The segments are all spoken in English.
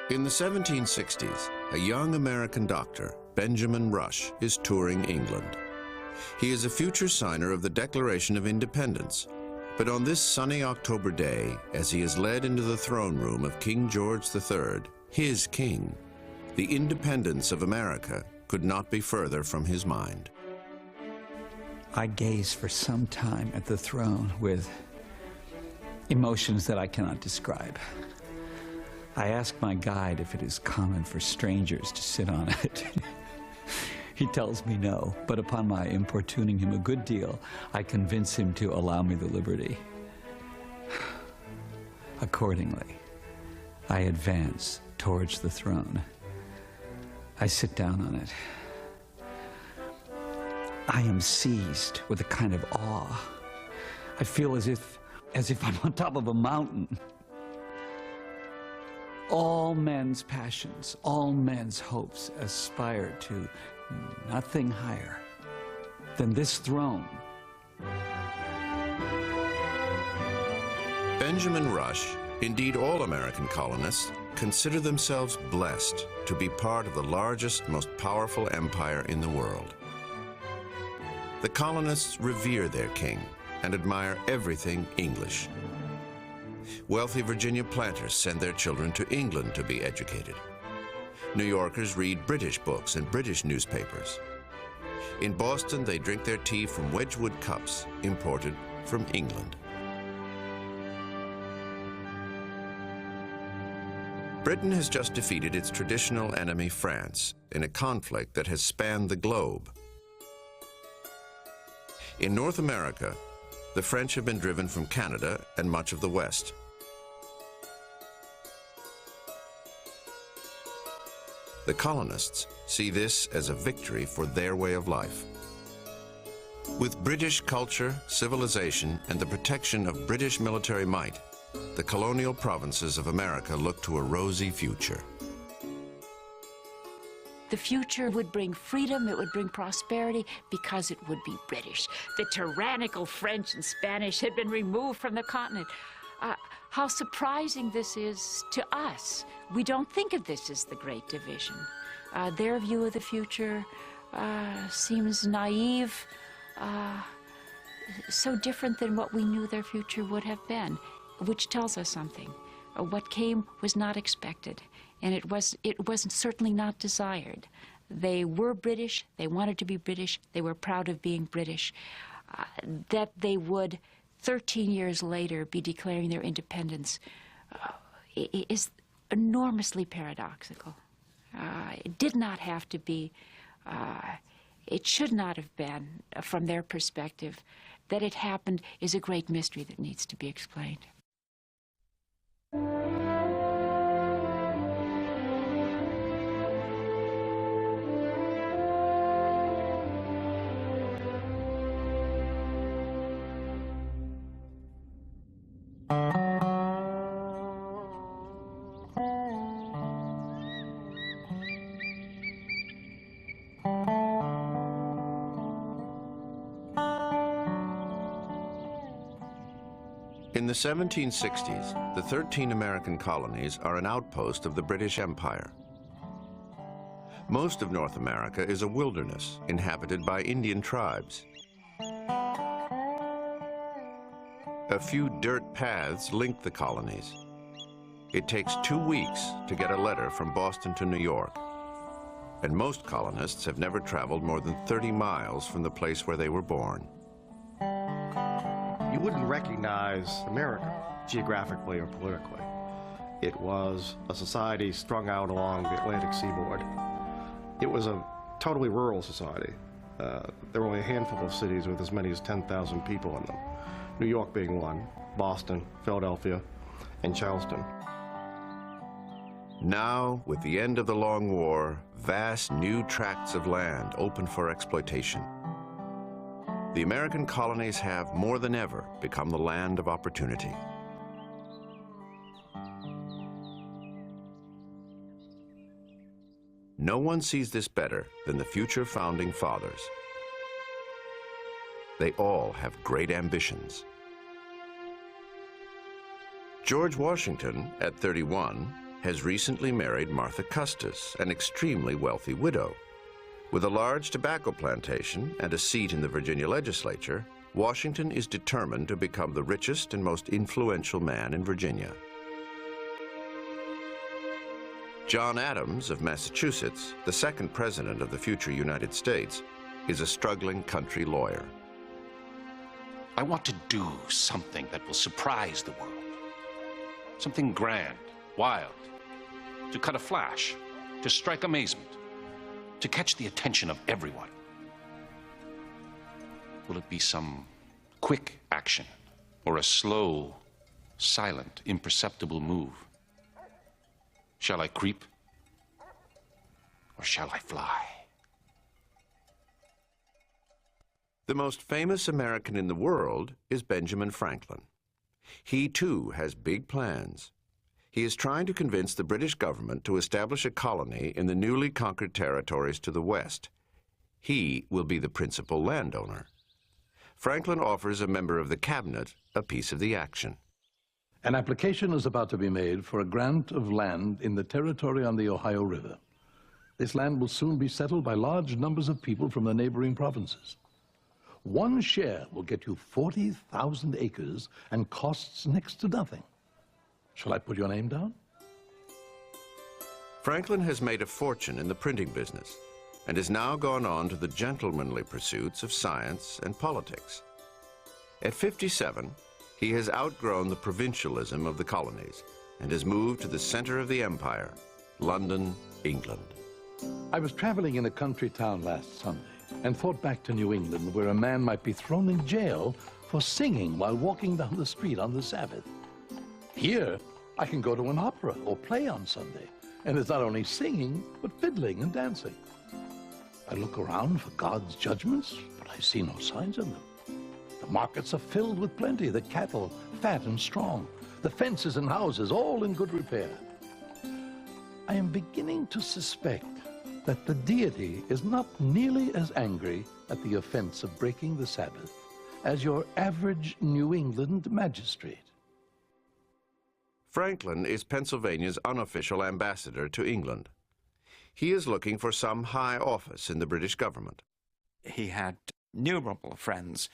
In the 1760s, a young American doctor, Benjamin Rush, is touring England. He is a future signer of the Declaration of Independence. But on this sunny October day, as he is led into the throne room of King George III, his king, the independence of America could not be further from his mind. I gaze for some time at the throne with emotions that I cannot describe. I ask my guide if it is common for strangers to sit on it. He tells me no, but upon my importuning him a good deal, I convince him to allow me the liberty. Accordingly, I advance towards the throne. I sit down on it. I am seized with a kind of awe. I feel as if I'm on top of a mountain. All men's passions, all men's hopes aspire to nothing higher than this throne. Benjamin Rush, indeed all American colonists, consider themselves blessed to be part of the largest, most powerful empire in the world. The colonists revere their king and admire everything English. Wealthy Virginia planters send their children to England to be educated. New Yorkers read British books and British newspapers. In Boston, they drink their tea from Wedgwood cups imported from England. Britain has just defeated its traditional enemy, France, in a conflict that has spanned the globe. In North America, the French have been driven from Canada and much of the West. The colonists see this as a victory for their way of life. With British culture, civilization, and the protection of British military might, the colonial provinces of America look to a rosy future. The future would bring freedom, it would bring prosperity, because it would be British. The tyrannical French and Spanish had been removed from the continent. How surprising this is to us. We don't think of this as the Great Division. Their view of the future seems naive, so different than what we knew their future would have been, which tells us something. What came was not expected, and it wasn't certainly not desired. They were British, they wanted to be British, they were proud of being British. That they would 13 years later be declaring their independence is enormously paradoxical. It did not have to be, it should not have been, from their perspective. That it happened is a great mystery that needs to be explained. In the 1760s, the 13 American colonies are an outpost of the British Empire. Most of North America is a wilderness inhabited by Indian tribes. A few dirt paths link the colonies. It takes 2 weeks to get a letter from Boston to New York, and most colonists have never traveled more than 30 miles from the place where they were born. You wouldn't recognize America geographically or politically. It was a society strung out along the Atlantic seaboard. It was a totally rural society. There were only a handful of cities with as many as 10,000 people in them. New York being one, Boston, Philadelphia, and Charleston. Now, with the end of the Long War, vast new tracts of land open for exploitation. The American colonies have, more than ever, become the land of opportunity. No one sees this better than the future founding fathers. They all have great ambitions. George Washington, at 31, has recently married Martha Custis, an extremely wealthy widow. With a large tobacco plantation and a seat in the Virginia legislature, Washington is determined to become the richest and most influential man in Virginia. John Adams of Massachusetts, the second president of the future United States, is a struggling country lawyer. I want to do something that will surprise the world. Something grand, wild, to cut a flash, to strike amazement, to catch the attention of everyone. Will it be some quick action or a slow, silent, imperceptible move? Shall I creep or shall I fly? The most famous American in the world is Benjamin Franklin. He, too, has big plans. He is trying to convince the British government to establish a colony in the newly conquered territories to the west. He will be the principal landowner. Franklin offers a member of the cabinet a piece of the action. An application is about to be made for a grant of land in the territory on the Ohio River. This land will soon be settled by large numbers of people from the neighboring provinces. One share will get you 40,000 acres and costs next to nothing. Shall I put your name down? Franklin has made a fortune in the printing business and has now gone on to the gentlemanly pursuits of science and politics. At 57, he has outgrown the provincialism of the colonies and has moved to the center of the empire, London, England. I was traveling in a country town last Sunday and thought back to New England, where a man might be thrown in jail for singing while walking down the street on the Sabbath. Here, I can go to an opera or play on Sunday, and it's not only singing, but fiddling and dancing. I look around for God's judgments, but I see no signs of them. The markets are filled with plenty, the cattle fat and strong, the fences and houses all in good repair. I am beginning to suspect that the deity is not nearly as angry at the offense of breaking the Sabbath as your average New England magistrate. Franklin is Pennsylvania's unofficial ambassador to England. He is looking for some high office in the British government. He had innumerable friends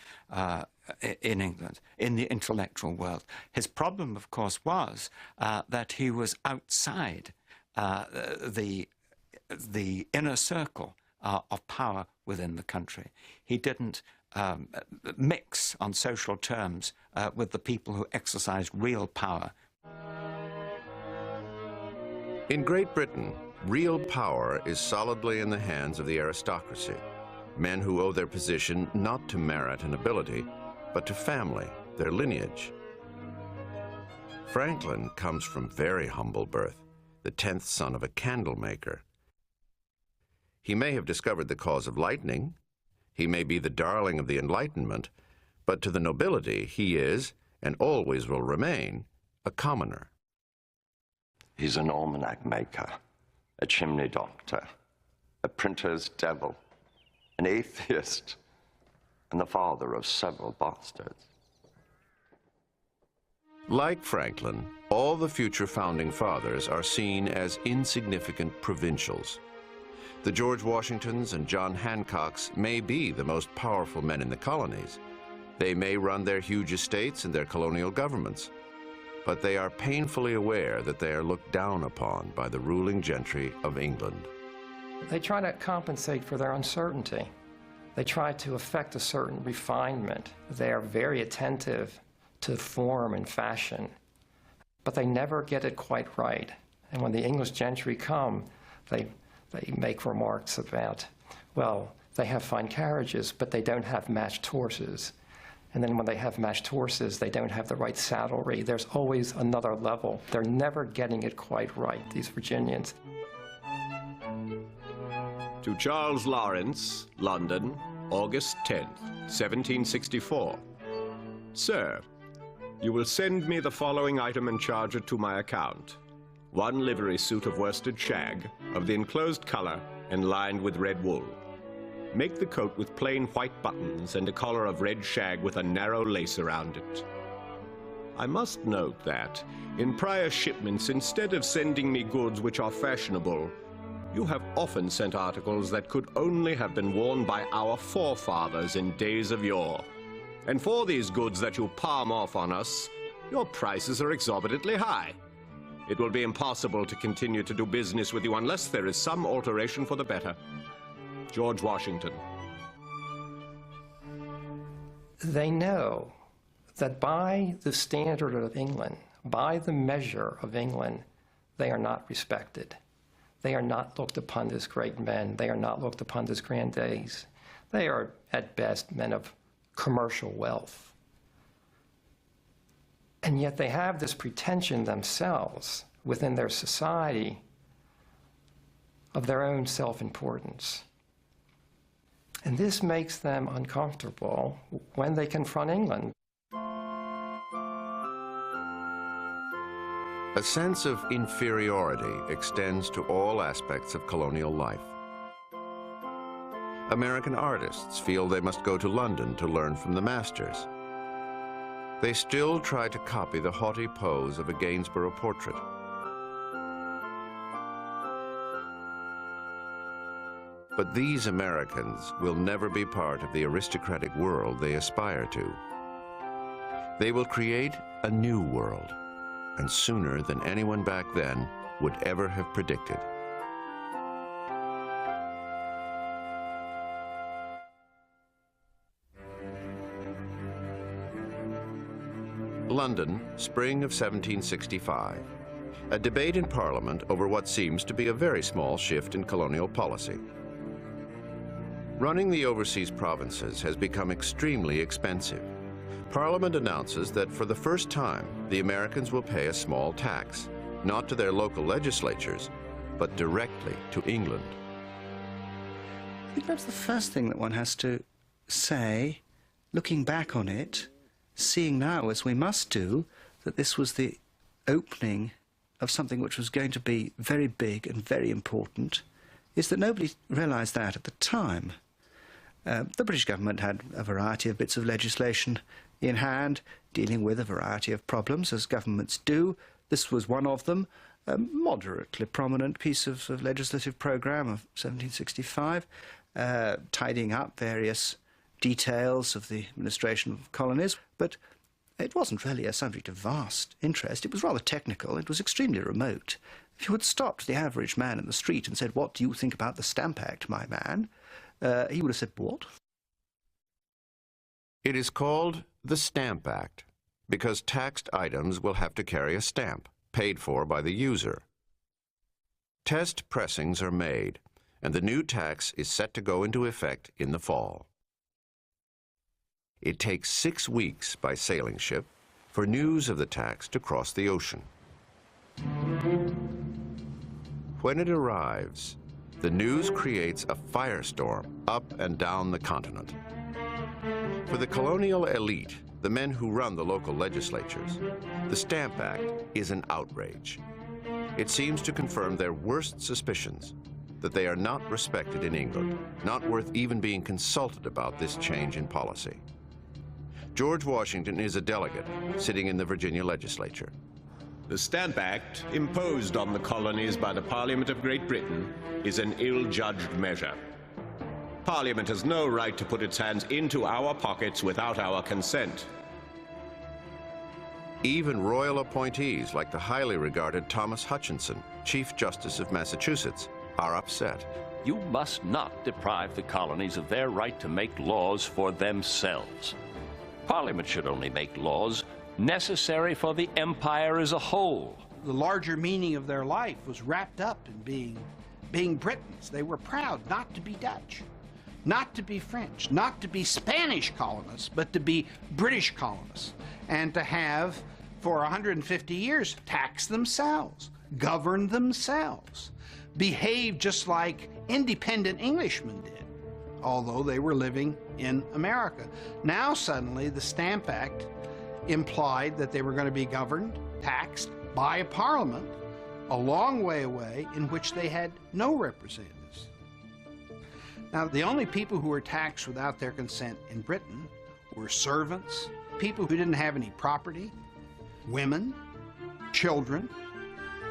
in England, in the intellectual world. His problem, of course, was that he was outside the inner circle of power within the country. He didn't mix on social terms with the people who exercised real power. In Great Britain, real power is solidly in the hands of the aristocracy, men who owe their position not to merit and ability, but to family, their lineage. Franklin comes from very humble birth, the 10th son of a candle maker. He may have discovered the cause of lightning, he may be the darling of the Enlightenment, but to the nobility he is, and always will remain, a commoner. He's an almanac maker, a chimney doctor, a printer's devil, an atheist, and the father of several bastards. Like Franklin, all the future founding fathers are seen as insignificant provincials. The George Washingtons and John Hancocks may be the most powerful men in the colonies. They may run their huge estates and their colonial governments, but they are painfully aware that they are looked down upon by the ruling gentry of England. They try to compensate for their uncertainty. They try to affect a certain refinement. They are very attentive to form and fashion, but they never get it quite right. And when the English gentry come, they make remarks about, well, they have fine carriages, but they don't have matched horses. And then when they have matched horses, they don't have the right saddlery. There's always another level. They're never getting it quite right, these Virginians. To Charles Lawrence, London, August 10th, 1764. Sir, you will send me the following item and charge it to my account. 1 livery suit of worsted shag, of the enclosed color and lined with red wool. Make the coat with plain white buttons and a collar of red shag with a narrow lace around it. I must note that, in prior shipments, instead of sending me goods which are fashionable, you have often sent articles that could only have been worn by our forefathers in days of yore. And for these goods that you palm off on us, your prices are exorbitantly high. It will be impossible to continue to do business with you unless there is some alteration for the better. George Washington. They know that by the standard of England, by the measure of England, they are not respected. They are not looked upon as great men. They are not looked upon as grandees. They are, at best, men of commercial wealth. And yet they have this pretension themselves within their society of their own self-importance. And this makes them uncomfortable when they confront England. A sense of inferiority extends to all aspects of colonial life. American artists feel they must go to London to learn from the masters. They still try to copy the haughty pose of a Gainsborough portrait. But these Americans will never be part of the aristocratic world they aspire to. They will create a new world, and sooner than anyone back then would ever have predicted. London, spring of 1765. A debate in Parliament over what seems to be a very small shift in colonial policy. Running the overseas provinces has become extremely expensive. Parliament announces that for the first time, the Americans will pay a small tax, not to their local legislatures, but directly to England. I think that's the first thing that one has to say, looking back on it, seeing now, as we must do, that this was the opening of something which was going to be very big and very important, is that nobody realised that at the time. The British government had a variety of bits of legislation in hand, dealing with a variety of problems, as governments do. This was one of them, a moderately prominent piece of legislative programme of 1765, tidying up various details of the administration of colonies, but it wasn't really a subject of vast interest. It was rather technical. It was extremely remote. If you had stopped the average man in the street and said, "What do you think about the Stamp Act, my man?" He would have said, "What?" It is called the Stamp Act because taxed items will have to carry a stamp, paid for by the user. Test pressings are made, and the new tax is set to go into effect in the fall. It takes 6 weeks by sailing ship for news of the tax to cross the ocean. When it arrives, the news creates a firestorm up and down the continent. For the colonial elite, the men who run the local legislatures, the Stamp Act is an outrage. It seems to confirm their worst suspicions, that they are not respected in England, not worth even being consulted about this change in policy. George Washington is a delegate sitting in the Virginia legislature. The Stamp Act, imposed on the colonies by the Parliament of Great Britain, is an ill-judged measure. Parliament has no right to put its hands into our pockets without our consent. Even royal appointees like the highly regarded Thomas Hutchinson, Chief Justice of Massachusetts, are upset. You must not deprive the colonies of their right to make laws for themselves. Parliament should only make laws necessary for the empire as a whole. The larger meaning of their life was wrapped up in being Britons. They were proud not to be Dutch, not to be French, not to be Spanish colonists, but to be British colonists, and to have, for 150 years, taxed themselves, governed themselves, behaved just like independent Englishmen did, although they were living in America. Now suddenly the Stamp Act implied that they were going to be governed, taxed by a parliament a long way away in which they had no representatives. Now, the only people who were taxed without their consent in Britain were servants, people who didn't have any property, women, children.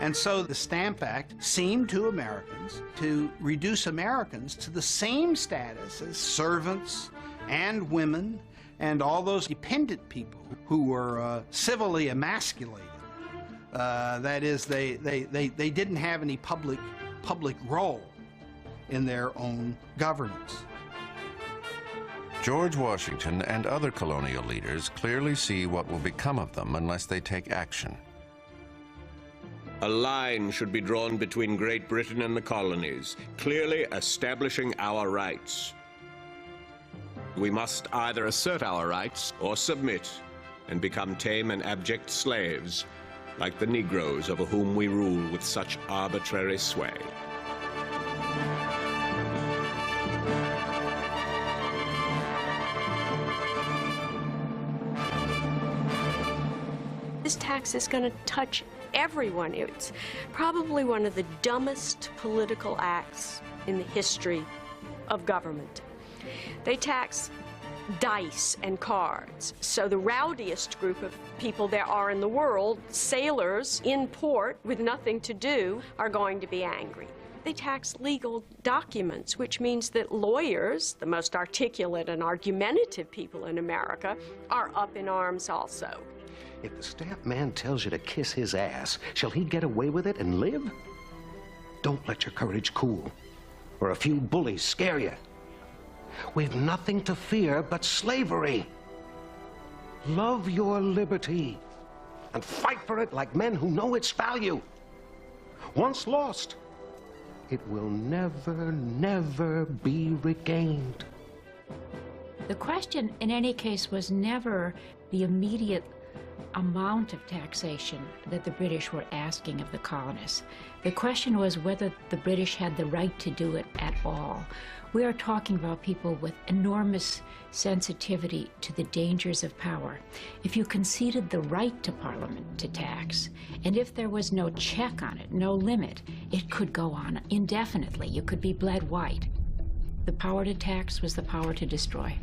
And so the Stamp Act seemed to Americans to reduce Americans to the same status as servants and women and all those dependent people who were civilly emasculated. That is, they didn't have any public role in their own governance. George Washington and other colonial leaders clearly see what will become of them unless they take action. A line should be drawn between Great Britain and the colonies, clearly establishing our rights. We must either assert our rights or submit and become tame and abject slaves, like the Negroes over whom we rule with such arbitrary sway. This tax is going to touch everyone. It's probably one of the dumbest political acts in the history of government. They tax dice and cards. So the rowdiest group of people there are in the world, sailors in port with nothing to do, are going to be angry. They tax legal documents, which means that lawyers, the most articulate and argumentative people in America, are up in arms also. If the stamp man tells you to kiss his ass, shall he get away with it and live? Don't let your courage cool, or a few bullies scare you. We've nothing to fear but slavery. Love your liberty and fight for it like men who know its value. Once lost, it will never, never be regained. The question, in any case, was never the immediate amount of taxation that the British were asking of the colonists. The question was whether the British had the right to do it at all. We are talking about people with enormous sensitivity to the dangers of power. If you conceded the right to Parliament to tax, and if there was no check on it, no limit, it could go on indefinitely. You could be bled white. The power to tax was the power to destroy.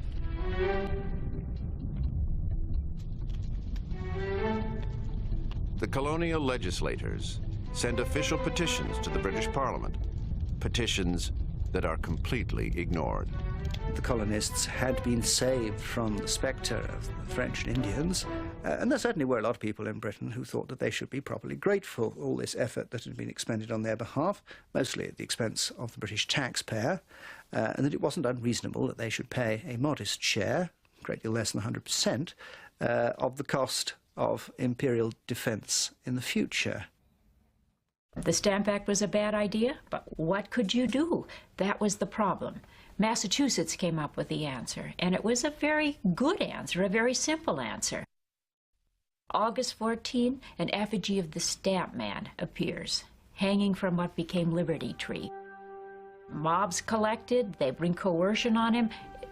The colonial legislators send official petitions to the British Parliament, petitions that are completely ignored. The colonists had been saved from the spectre of the French and Indians, and there certainly were a lot of people in Britain who thought that they should be properly grateful for all this effort that had been expended on their behalf, mostly at the expense of the British taxpayer, and that it wasn't unreasonable that they should pay a modest share, a great deal less than 100%, of the cost of imperial defense in the future. The Stamp Act was a bad idea, but what could you do? That was the problem. Massachusetts came up with the answer, and it was a very good answer, a very simple answer. August 14, an effigy of the Stamp Man appears, hanging from what became Liberty Tree. Mobs collected, they bring coercion on him.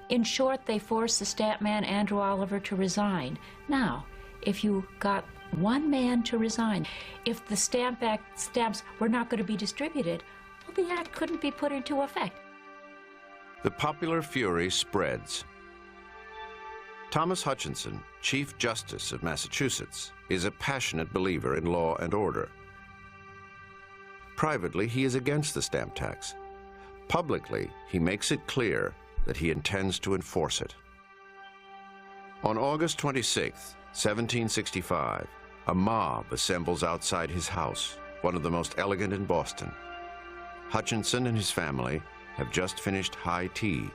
In short, they forced the Stamp Man, Andrew Oliver, to resign. Now, if you got one man to resign, if the Stamp Act stamps were not going to be distributed, well, the act couldn't be put into effect. The popular fury spreads. Thomas Hutchinson, Chief Justice of Massachusetts, is a passionate believer in law and order. Privately, he is against the stamp tax. Publicly, he makes it clear that he intends to enforce it. On August 26, 1765, a mob assembles outside his house, one of the most elegant in Boston. Hutchinson and his family have just finished high tea.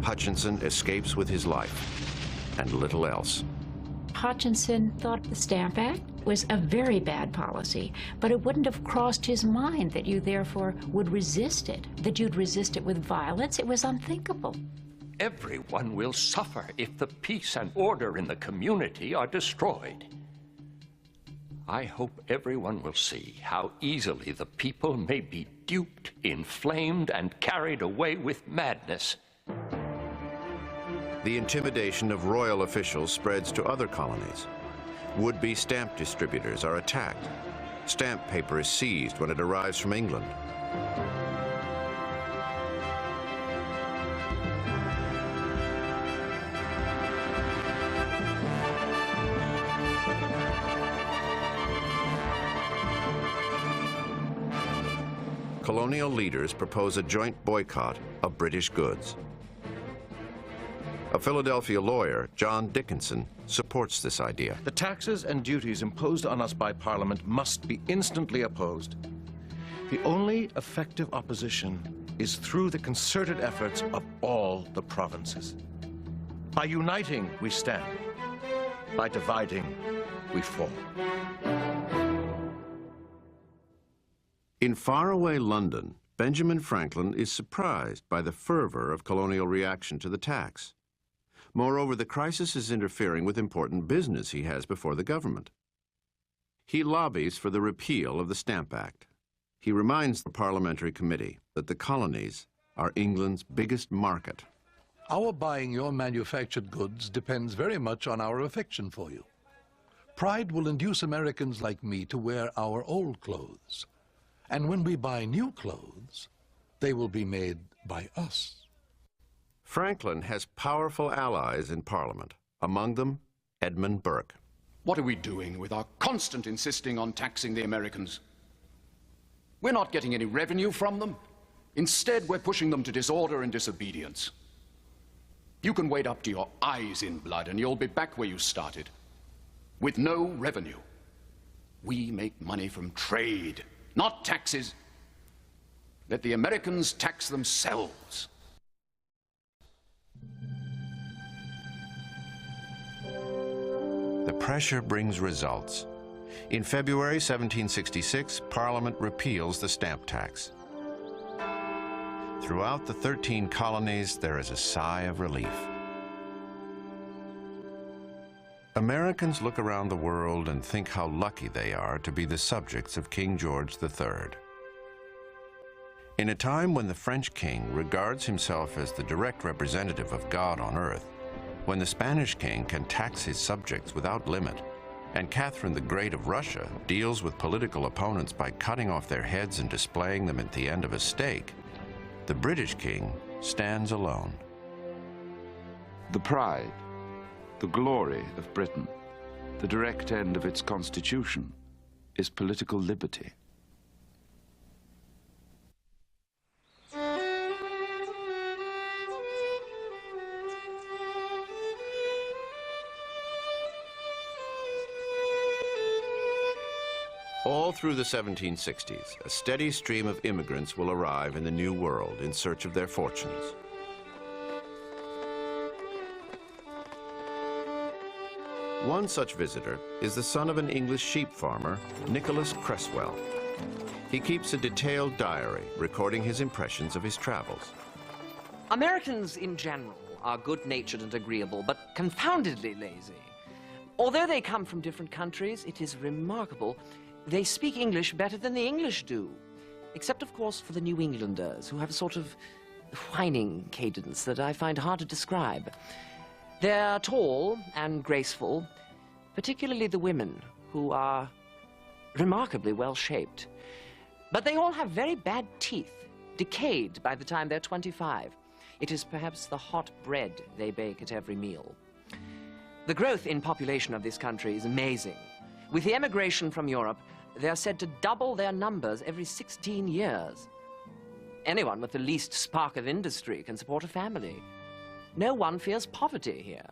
Hutchinson escapes with his life and little else. Hutchinson thought the Stamp Act was a very bad policy, but it wouldn't have crossed his mind that you therefore would resist it, that you'd resist it with violence. It was unthinkable. Everyone will suffer if the peace and order in the community are destroyed. I hope everyone will see how easily the people may be duped, inflamed, and carried away with madness. The intimidation of royal officials spreads to other colonies. Would-be stamp distributors are attacked. Stamp paper is seized when it arrives from England. Colonial leaders propose a joint boycott of British goods. A Philadelphia lawyer, John Dickinson, supports this idea. The taxes and duties imposed on us by Parliament must be instantly opposed. The only effective opposition is through the concerted efforts of all the provinces. By uniting, we stand. By dividing, we fall. In faraway London, Benjamin Franklin is surprised by the fervor of colonial reaction to the tax. Moreover, the crisis is interfering with important business he has before the government. He lobbies for the repeal of the Stamp Act. He reminds the parliamentary committee that the colonies are England's biggest market. Our buying your manufactured goods depends very much on our affection for you. Pride will induce Americans like me to wear our old clothes. And when we buy new clothes, they will be made by us. Franklin has powerful allies in Parliament, among them Edmund Burke. What are we doing with our constant insisting on taxing the Americans? We're not getting any revenue from them. Instead, we're pushing them to disorder and disobedience. You can wade up to your eyes in blood and you'll be back where you started, with no revenue. We make money from trade, not taxes. Let the Americans tax themselves. The pressure brings results. In February 1766, Parliament repeals the stamp tax. Throughout the 13 colonies, there is a sigh of relief. Americans look around the world and think how lucky they are to be the subjects of King George III. In a time when the French king regards himself as the direct representative of God on earth, when the Spanish king can tax his subjects without limit, and Catherine the Great of Russia deals with political opponents by cutting off their heads and displaying them at the end of a stake, the British king stands alone. The pride, the glory of Britain, the direct end of its constitution, is political liberty. All through the 1760s, a steady stream of immigrants will arrive in the New World in search of their fortunes. One such visitor is the son of an English sheep farmer, Nicholas Cresswell. He keeps a detailed diary recording his impressions of his travels. Americans in general are good-natured and agreeable, but confoundedly lazy. Although they come from different countries, it is remarkable they speak English better than the English do, except, of course, for the New Englanders, who have a sort of whining cadence that I find hard to describe. They're tall and graceful, particularly the women, who are remarkably well-shaped. But they all have very bad teeth, decayed by the time they're 25. It is perhaps the hot bread they bake at every meal. The growth in population of this country is amazing. With the emigration from Europe, they are said to double their numbers every 16 years. Anyone with the least spark of industry can support a family. No one fears poverty here.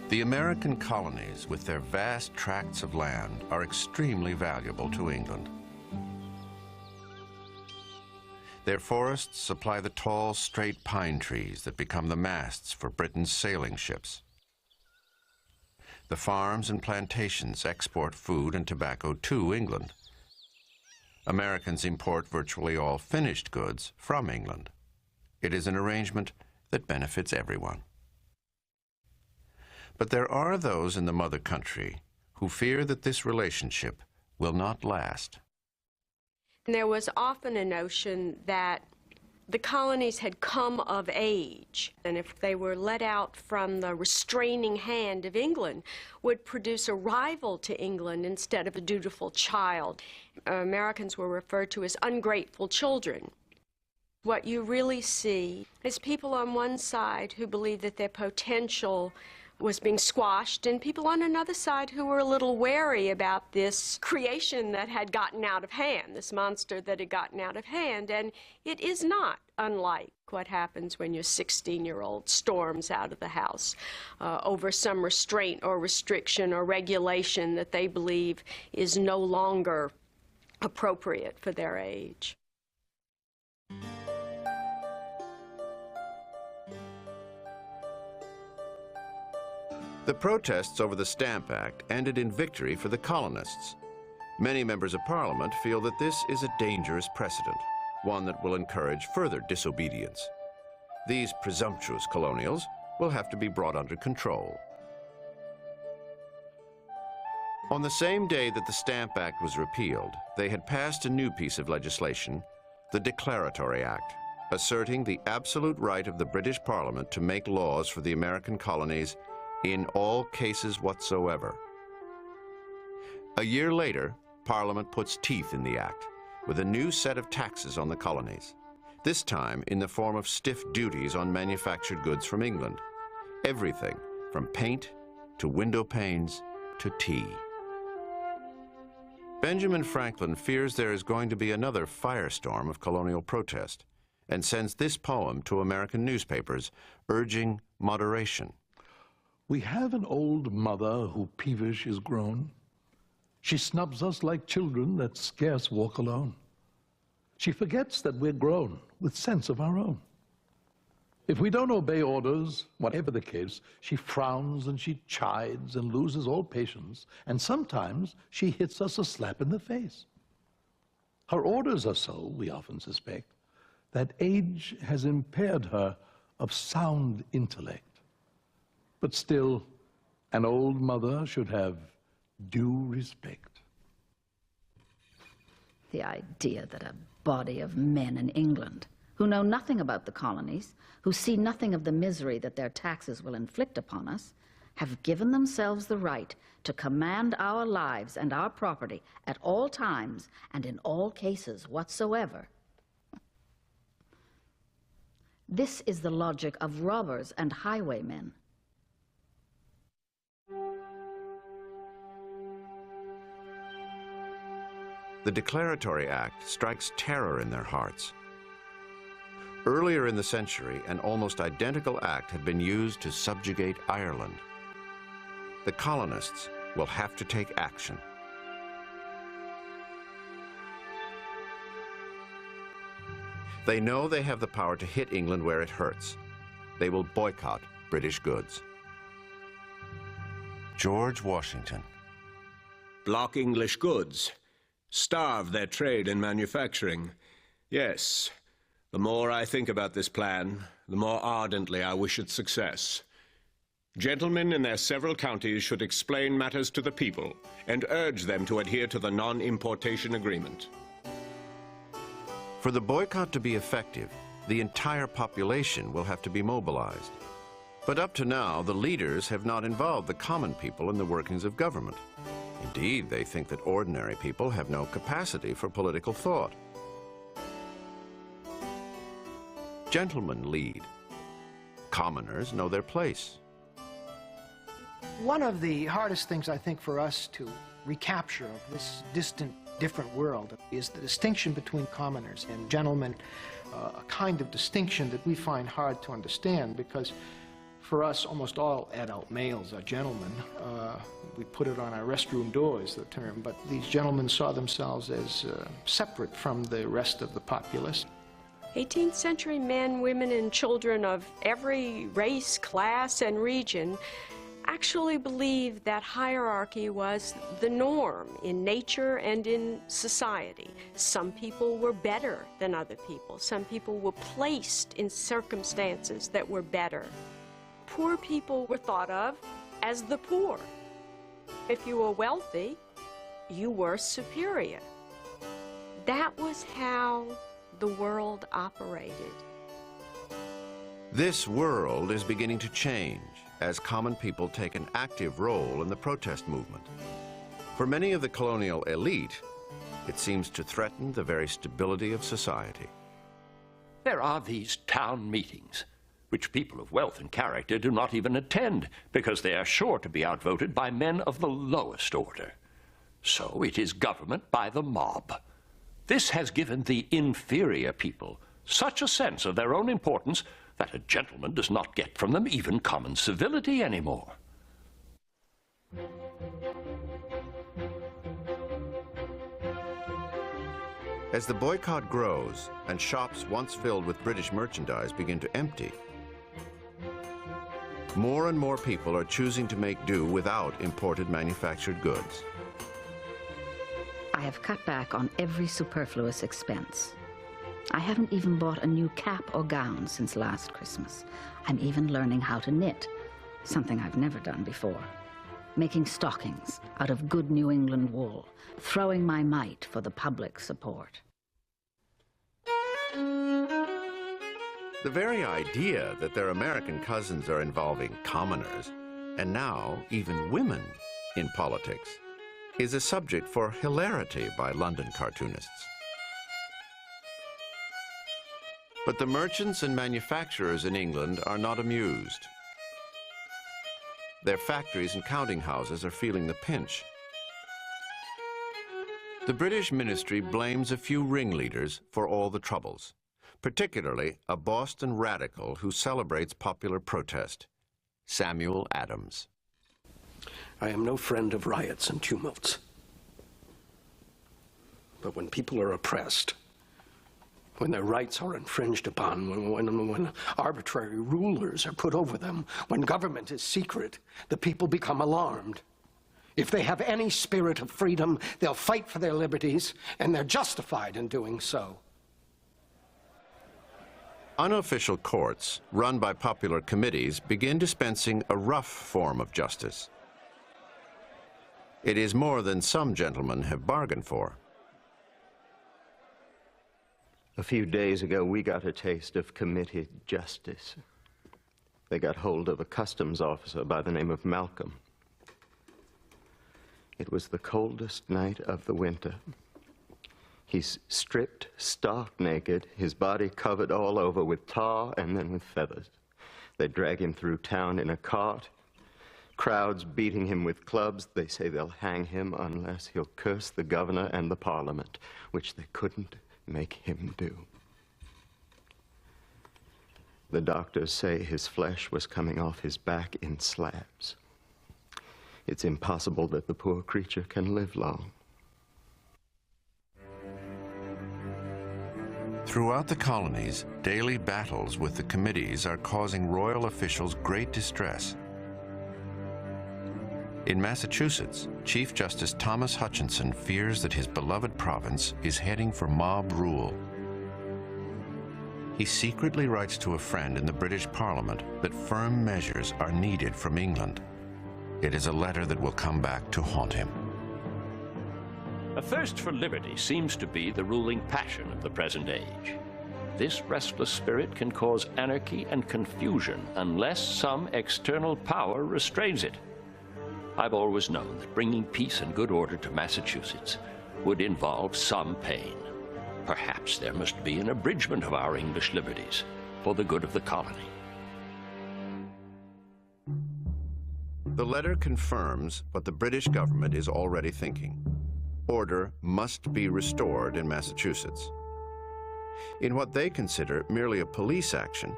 The American colonies, with their vast tracts of land, are extremely valuable to England. Their forests supply the tall, straight pine trees that become the masts for Britain's sailing ships. The farms and plantations export food and tobacco to England. Americans import virtually all finished goods from England. It is an arrangement that benefits everyone. But there are those in the mother country who fear that this relationship will not last. There was often a notion that the colonies had come of age, and if they were let out from the restraining hand of England, would produce a rival to England instead of a dutiful child. Americans were referred to as ungrateful children. What you really see is people on one side who believe that their potential was being squashed, and people on another side who were a little wary about this creation that had gotten out of hand, this monster that had gotten out of hand. And it is not unlike what happens when your 16-year-old storms out of the house over some restraint or restriction or regulation that they believe is no longer appropriate for their age. The protests over the Stamp Act ended in victory for the colonists. Many members of Parliament feel that this is a dangerous precedent, one that will encourage further disobedience. These presumptuous colonials will have to be brought under control. On the same day that the Stamp Act was repealed, they had passed a new piece of legislation, the Declaratory Act, asserting the absolute right of the British Parliament to make laws for the American colonies in all cases whatsoever. A year later, Parliament puts teeth in the act with a new set of taxes on the colonies, this time in the form of stiff duties on manufactured goods from England. Everything from paint to window panes to tea. Benjamin Franklin fears there is going to be another firestorm of colonial protest and sends this poem to American newspapers urging moderation. We have an old mother who peevish is grown. She snubs us like children that scarce walk alone. She forgets that we're grown with sense of our own. If we don't obey orders, whatever the case, she frowns and she chides and loses all patience, and sometimes she hits us a slap in the face. Her orders are so, we often suspect, that age has impaired her of sound intellect. But still, an old mother should have due respect. The idea that a body of men in England, who know nothing about the colonies, who see nothing of the misery that their taxes will inflict upon us, have given themselves the right to command our lives and our property at all times and in all cases whatsoever. This is the logic of robbers and highwaymen. The Declaratory Act strikes terror in their hearts. Earlier in the century, an almost identical act had been used to subjugate Ireland. The colonists will have to take action. They know they have the power to hit England where it hurts. They will boycott British goods. George Washington. Block English goods. Starve their trade and manufacturing. Yes, the more I think about this plan, the more ardently I wish its success. Gentlemen in their several counties should explain matters to the people and urge them to adhere to the non-importation agreement. For the boycott to be effective, the entire population will have to be mobilized. But up to now, the leaders have not involved the common people in the workings of government. Indeed, they think that ordinary people have no capacity for political thought. Gentlemen lead. Commoners know their place. One of the hardest things, I think, for us to recapture of this distant, different world is the distinction between commoners and gentlemen, a kind of distinction that we find hard to understand because for us, almost all adult males are gentlemen. We put it on our restroom doors, the term, but these gentlemen saw themselves as separate from the rest of the populace. 18th century men, women, and children of every race, class, and region actually believed that hierarchy was the norm in nature and in society. Some people were better than other people. Some people were placed in circumstances that were better. Poor people were thought of as the poor. If you were wealthy, you were superior. That was how the world operated. This world is beginning to change as common people take an active role in the protest movement. For many of the colonial elite, it seems to threaten the very stability of society. There are these town meetings, which people of wealth and character do not even attend, because they are sure to be outvoted by men of the lowest order. So it is government by the mob. This has given the inferior people such a sense of their own importance that a gentleman does not get from them even common civility anymore. As the boycott grows and shops once filled with British merchandise begin to empty, more and more people are choosing to make do without imported manufactured goods. I have cut back on every superfluous expense. I haven't even bought a new cap or gown since last Christmas. I'm even learning how to knit, something I've never done before. Making stockings out of good New England wool, throwing my mite for the public support. The very idea that their American cousins are involving commoners, and now even women, in politics, is a subject for hilarity by London cartoonists. But the merchants and manufacturers in England are not amused. Their factories and counting houses are feeling the pinch. The British ministry blames a few ringleaders for all the troubles, particularly a Boston radical who celebrates popular protest, Samuel Adams. I am no friend of riots and tumults. But when people are oppressed, when their rights are infringed upon, when arbitrary rulers are put over them, when government is secret, the people become alarmed. If they have any spirit of freedom, they'll fight for their liberties, and they're justified in doing so. Unofficial courts, run by popular committees, begin dispensing a rough form of justice. It is more than some gentlemen have bargained for. A few days ago, we got a taste of committed justice. They got hold of a customs officer by the name of Malcolm. It was the coldest night of the winter. He's stripped, stark naked, his body covered all over with tar and then with feathers. They drag him through town in a cart, crowds beating him with clubs. They say they'll hang him unless he'll curse the governor and the parliament, which they couldn't make him do. The doctors say his flesh was coming off his back in slabs. It's impossible that the poor creature can live long. Throughout the colonies, daily battles with the committees are causing royal officials great distress. In Massachusetts, Chief Justice Thomas Hutchinson fears that his beloved province is heading for mob rule. He secretly writes to a friend in the British Parliament that firm measures are needed from England. It is a letter that will come back to haunt him. A thirst for liberty seems to be the ruling passion of the present age. This restless spirit can cause anarchy and confusion unless some external power restrains it. I've always known that bringing peace and good order to Massachusetts would involve some pain. Perhaps there must be an abridgment of our English liberties for the good of the colony. The letter confirms what the British government is already thinking. Order must be restored in Massachusetts. In what they consider merely a police action,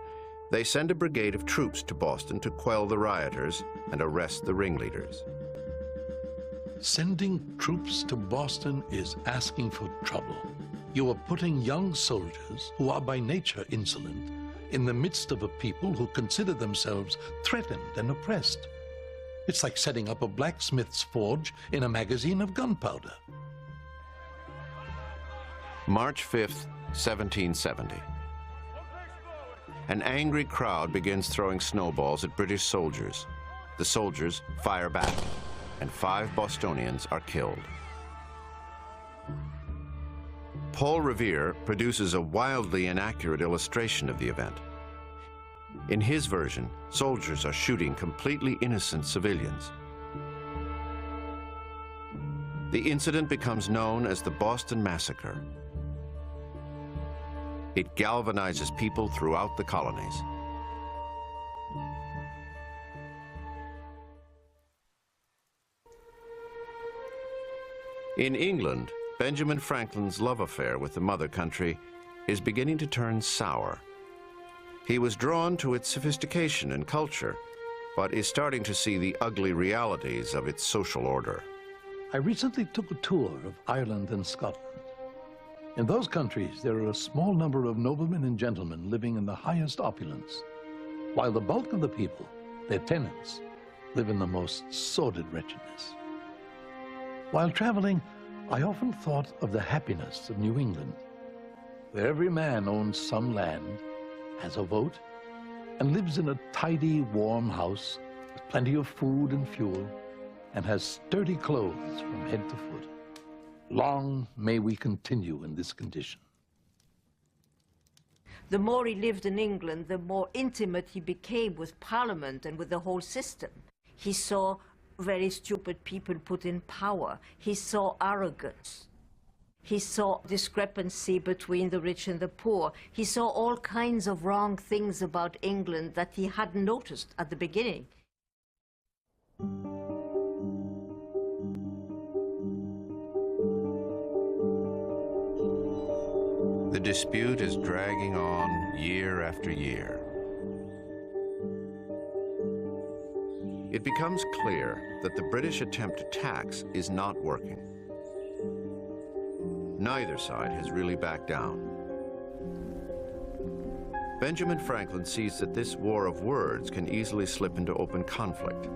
they send a brigade of troops to Boston to quell the rioters and arrest the ringleaders. Sending troops to Boston is asking for trouble. You are putting young soldiers, who are by nature insolent, in the midst of a people who consider themselves threatened and oppressed. It's like setting up a blacksmith's forge in a magazine of gunpowder. March 5th, 1770. An angry crowd begins throwing snowballs at British soldiers. The soldiers fire back, and 5 Bostonians are killed. Paul Revere produces a wildly inaccurate illustration of the event. In his version, soldiers are shooting completely innocent civilians. The incident becomes known as the Boston Massacre. It galvanizes people throughout the colonies. In England, Benjamin Franklin's love affair with the mother country is beginning to turn sour. He was drawn to its sophistication and culture, but is starting to see the ugly realities of its social order. I recently took a tour of Ireland and Scotland. In those countries, there are a small number of noblemen and gentlemen living in the highest opulence, while the bulk of the people, their tenants, live in the most sordid wretchedness. While traveling, I often thought of the happiness of New England, where every man owns some land, has a vote, and lives in a tidy, warm house with plenty of food and fuel, and has sturdy clothes from head to foot. Long may we continue in this condition. The more he lived in England, the more intimate he became with Parliament and with the whole system. He saw very stupid people put in power. He saw arrogance. He saw discrepancy between the rich and the poor. He saw all kinds of wrong things about England that he hadn't noticed at the beginning. The dispute is dragging on year after year. It becomes clear that the British attempt to tax is not working. Neither side has really backed down. Benjamin Franklin sees that this war of words can easily slip into open conflict.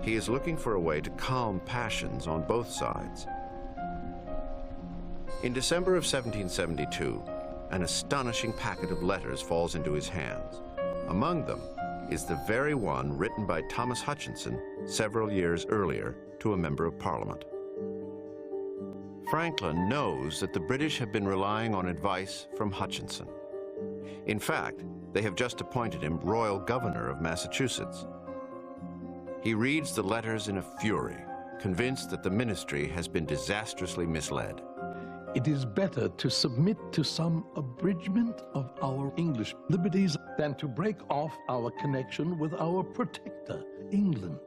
He is looking for a way to calm passions on both sides. In December of 1772, an astonishing packet of letters falls into his hands. Among them is the very one written by Thomas Hutchinson several years earlier to a member of Parliament. Franklin knows that the British have been relying on advice from Hutchinson. In fact, they have just appointed him Royal Governor of Massachusetts. He reads the letters in a fury, convinced that the ministry has been disastrously misled. It is better to submit to some abridgment of our English liberties than to break off our connection with our protector, England.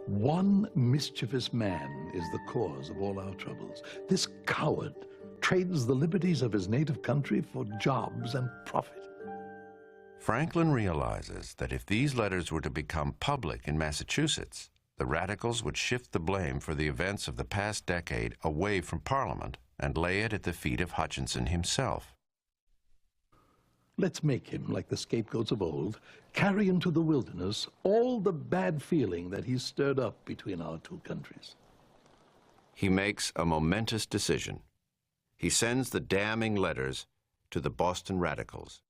One mischievous man is the cause of all our troubles. This coward trades the liberties of his native country for jobs and profit. Franklin realizes that if these letters were to become public in Massachusetts, the radicals would shift the blame for the events of the past decade away from Parliament and lay it at the feet of Hutchinson himself. Let's make him, like the scapegoats of old, carry into the wilderness all the bad feeling that he's stirred up between our two countries. He makes a momentous decision. He sends the damning letters to the Boston radicals.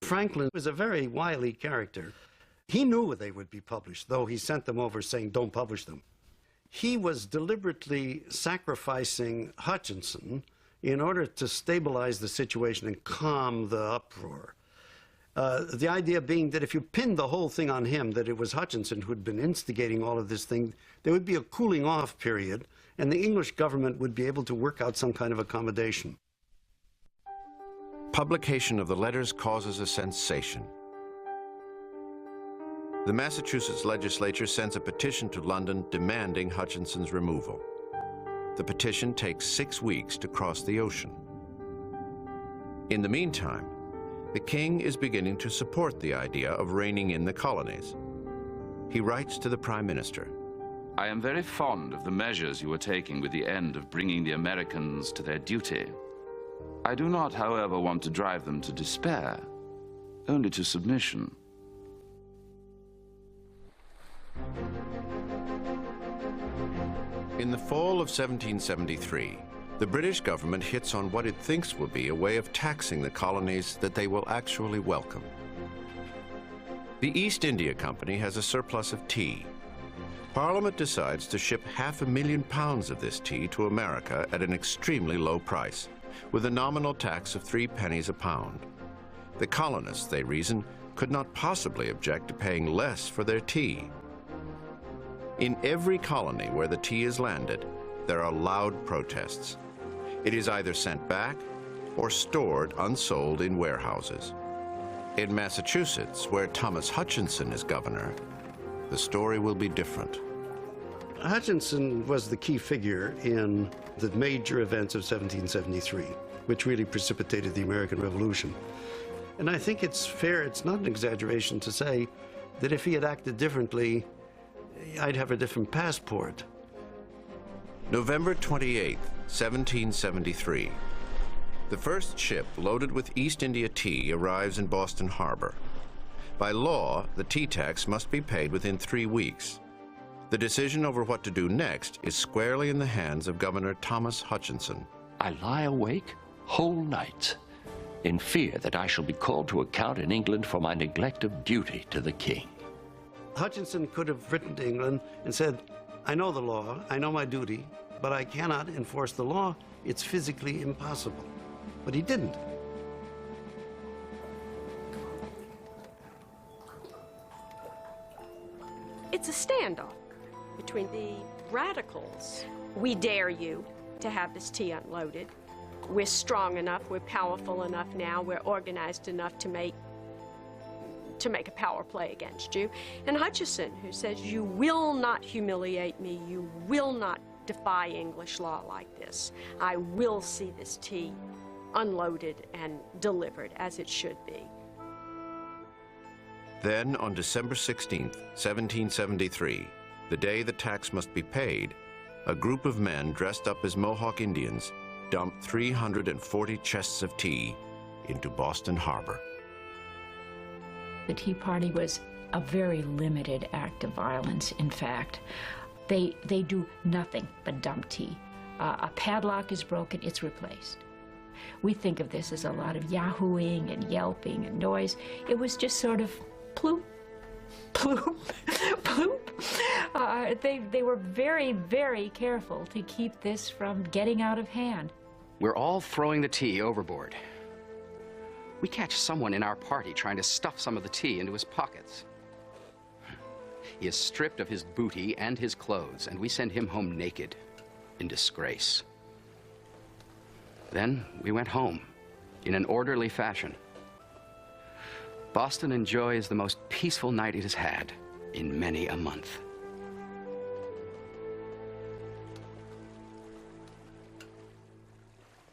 Franklin was a very wily character. He knew they would be published, though he sent them over saying, don't publish them. He was deliberately sacrificing Hutchinson in order to stabilize the situation and calm the uproar. The idea being that if you pinned the whole thing on him, that it was Hutchinson who had been instigating all of this thing, there would be a cooling off period, and the English government would be able to work out some kind of accommodation. Publication of the letters causes a sensation. The Massachusetts legislature sends a petition to London demanding Hutchinson's removal. The petition takes 6 weeks to cross the ocean. In the meantime, the king is beginning to support the idea of reining in the colonies. He writes to the Prime Minister, I am very fond of the measures you are taking with the end of bringing the Americans to their duty. I do not, however, want to drive them to despair, only to submission. In the fall of 1773, the British government hits on what it thinks will be a way of taxing the colonies that they will actually welcome. The East India Company has a surplus of tea. Parliament decides to ship 500,000 pounds of this tea to America at an extremely low price, with a nominal tax of 3 pennies a pound. The colonists, they reason, could not possibly object to paying less for their tea. In every colony where the tea is landed, there are loud protests. It is either sent back or stored unsold in warehouses. In Massachusetts, where Thomas Hutchinson is governor, the story will be different. Hutchinson was the key figure in the major events of 1773, which really precipitated the American Revolution. And I think it's fair, it's not an exaggeration to say that if he had acted differently, I'd have a different passport. November 28, 1773. The first ship loaded with East India tea arrives in Boston Harbor. By law, the tea tax must be paid within 3 weeks. The decision over what to do next is squarely in the hands of Governor Thomas Hutchinson. I lie awake whole nights in fear that I shall be called to account in England for my neglect of duty to the king. Hutchinson could have written to England and said, I know the law, I know my duty, but I cannot enforce the law. It's physically impossible. But he didn't. It's a standoff between the radicals. We dare you to have this tea unloaded. We're strong enough, we're powerful enough now, we're organized enough to make a power play against you. And Hutchinson, who says, you will not humiliate me, you will not defy English law like this. I will see this tea unloaded and delivered as it should be. Then, on December 16th, 1773, the day the tax must be paid, a group of men dressed up as Mohawk Indians dumped 340 chests of tea into Boston Harbor. The Tea Party was a very limited act of violence, in fact. They do nothing but dump tea. A padlock is broken, it's replaced. We think of this as a lot of yahooing and yelping and noise. It was just sort of ploop, ploop, ploop. They were very, very careful to keep this from getting out of hand. We're all throwing the tea overboard. We catch someone in our party trying to stuff some of the tea into his pockets. He is stripped of his booty and his clothes, and we send him home naked, in disgrace. Then we went home, in an orderly fashion. Boston enjoys the most peaceful night it has had in many a month.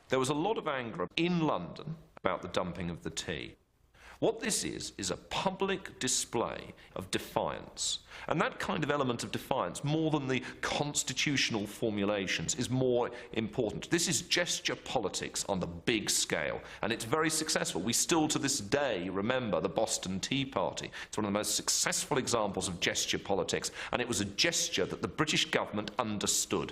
There was a lot of anger in London about the dumping of the tea. What this is a public display of defiance. And that kind of element of defiance, more than the constitutional formulations, is more important. This is gesture politics on the big scale, and it's very successful. We still, to this day, remember the Boston Tea Party. It's one of the most successful examples of gesture politics, and it was a gesture that the British government understood.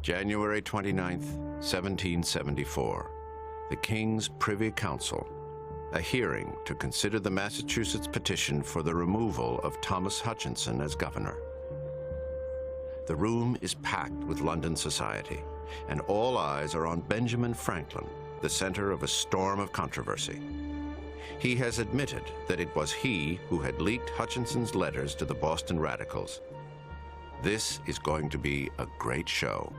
January 29th, 1774. The King's Privy Council. A hearing to consider the Massachusetts petition for the removal of Thomas Hutchinson as governor. The room is packed with London society, and all eyes are on Benjamin Franklin, the center of a storm of controversy. He has admitted that it was he who had leaked Hutchinson's letters to the Boston radicals. This is going to be a great show.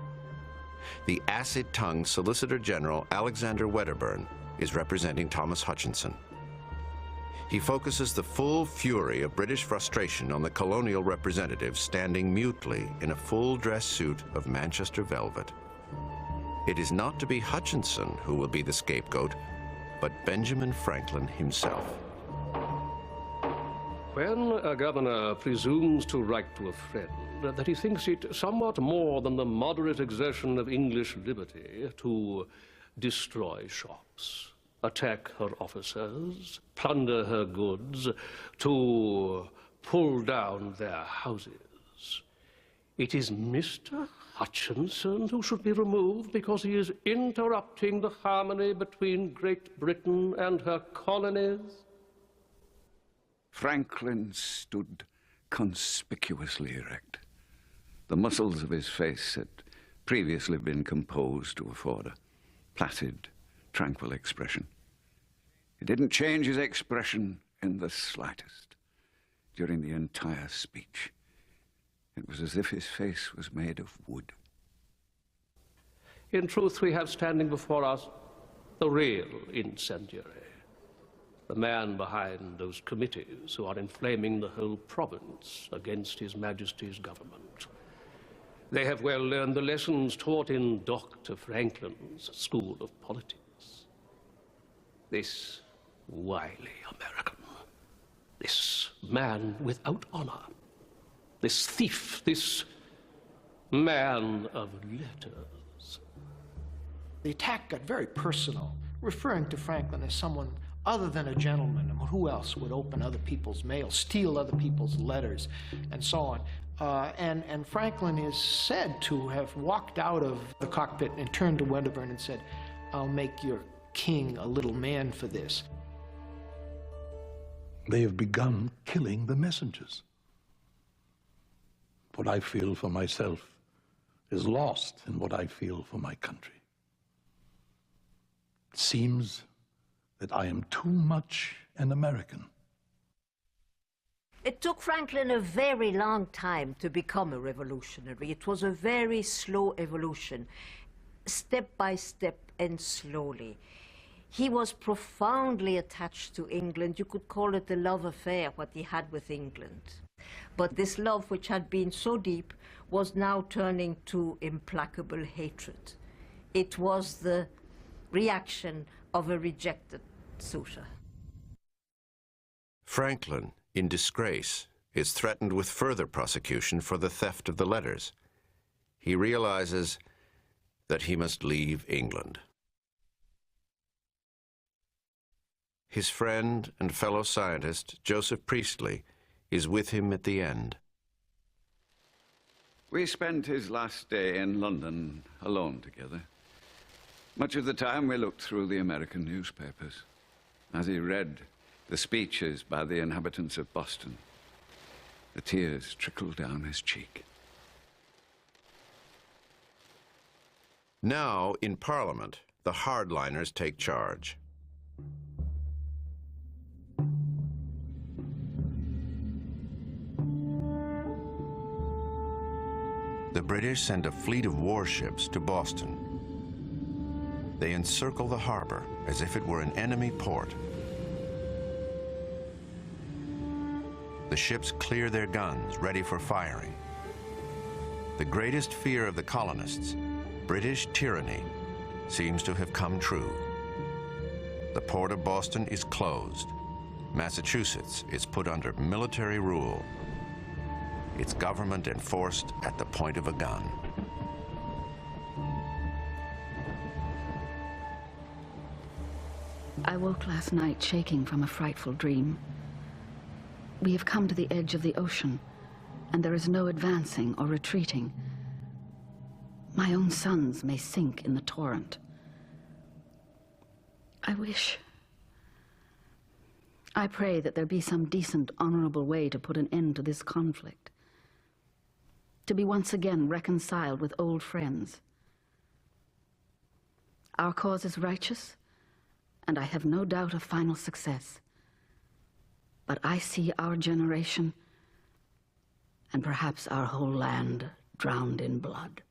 The acid-tongued Solicitor General Alexander Wedderburn is representing Thomas Hutchinson. He focuses the full fury of British frustration on the colonial representatives standing mutely in a full-dress suit of Manchester velvet. It is not to be Hutchinson who will be the scapegoat, but Benjamin Franklin himself. When a governor presumes to write to a friend that he thinks it somewhat more than the moderate exertion of English liberty to destroy shops, attack her officers, plunder her goods, to pull down their houses. It is Mr. Hutchinson who should be removed because he is interrupting the harmony between Great Britain and her colonies. Franklin stood conspicuously erect. The muscles of his face had previously been composed to afford a placid, tranquil expression. He didn't change his expression in the slightest during the entire speech. It was as if his face was made of wood. In truth, we have standing before us the real incendiary, the man behind those committees who are inflaming the whole province against His Majesty's government. They have well learned the lessons taught in Dr. Franklin's School of Politics. This wily American, this man without honor, this thief, this man of letters. The attack got very personal, referring to Franklin as someone other than a gentleman. Who else would open other people's mail, steal other people's letters, and so on. And Franklin is said to have walked out of the cockpit and turned to Wedderburn and said, "I'll make your king a little man for this." They have begun killing the messengers. What I feel for myself is lost in what I feel for my country. It seems that I am too much an American. It took Franklin a very long time to become a revolutionary. It was a very slow evolution, step by step and slowly. He was profoundly attached to England. You could call it a love affair, what he had with England. But this love, which had been so deep, was now turning to implacable hatred. It was the reaction of a rejected suitor. Franklin, in disgrace, is threatened with further prosecution for the theft of the letters. He realizes that he must leave England. His friend and fellow scientist, Joseph Priestley, is with him at the end. We spent his last day in London alone together. Much of the time we looked through the American newspapers as he read the speeches by the inhabitants of Boston. The tears trickled down his cheek. Now, in Parliament, the hardliners take charge. The British send a fleet of warships to Boston. They encircle the harbor as if it were an enemy port. The ships clear their guns, ready for firing. The greatest fear of the colonists, British tyranny, seems to have come true. The port of Boston is closed. Massachusetts is put under military rule. Its government enforced at the point of a gun. I woke last night shaking from a frightful dream. We have come to the edge of the ocean, and there is no advancing or retreating. My own sons may sink in the torrent. I pray that there be some decent, honorable way to put an end to this conflict. To be once again reconciled with old friends. Our cause is righteous, and I have no doubt of final success. But I see our generation, and perhaps our whole land, drowned in blood.